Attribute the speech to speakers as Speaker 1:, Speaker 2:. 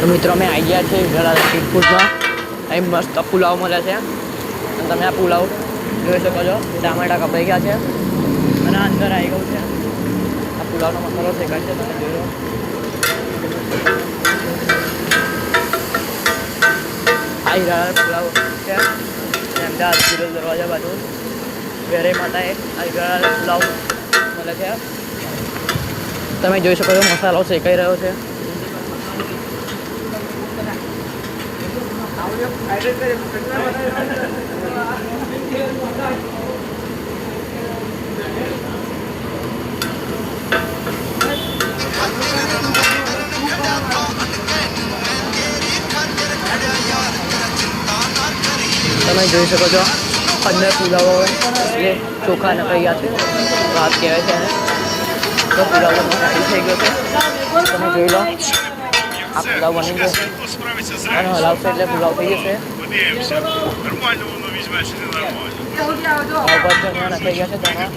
Speaker 1: તો મિત્રો અમે આવી ગયા છીએ ઘણા સ્ટ્રીટ ફૂડમાં. અહીં મસ્ત પુલાવ મળે છે અને તમે આ પુલાવ જોઈ શકો છો. ટામેટા કપાઈ ગયા છે અને અંદર આવી ગયું છે. આ પુલાવનો મસાલો શેકાય છે, તમે જોઈ લો. આ હીરાલાલ પુલાવ છે અમદાવાદ સિરોલ દરવાજા બાજુ વેરે માતાએ આ હીરાલાલ પુલાવ મળે છે. તમે જોઈ શકો છો મસાલો શેકાઈ રહ્યો છે. તમે જોઈ શકો છો અંદર પુલાવો એટલે ચોખા નખાઈ ગયા છે, ભાત કહેવાય છે એને. તો પુલાવ રેડી થઈ ગયો છે, તમે જોઈ લો. આ પુલાવ બની ગયો અને હલાવશે એટલે પુલાવ થઈ જશે. નખાઈ ગયા છે તેમાં.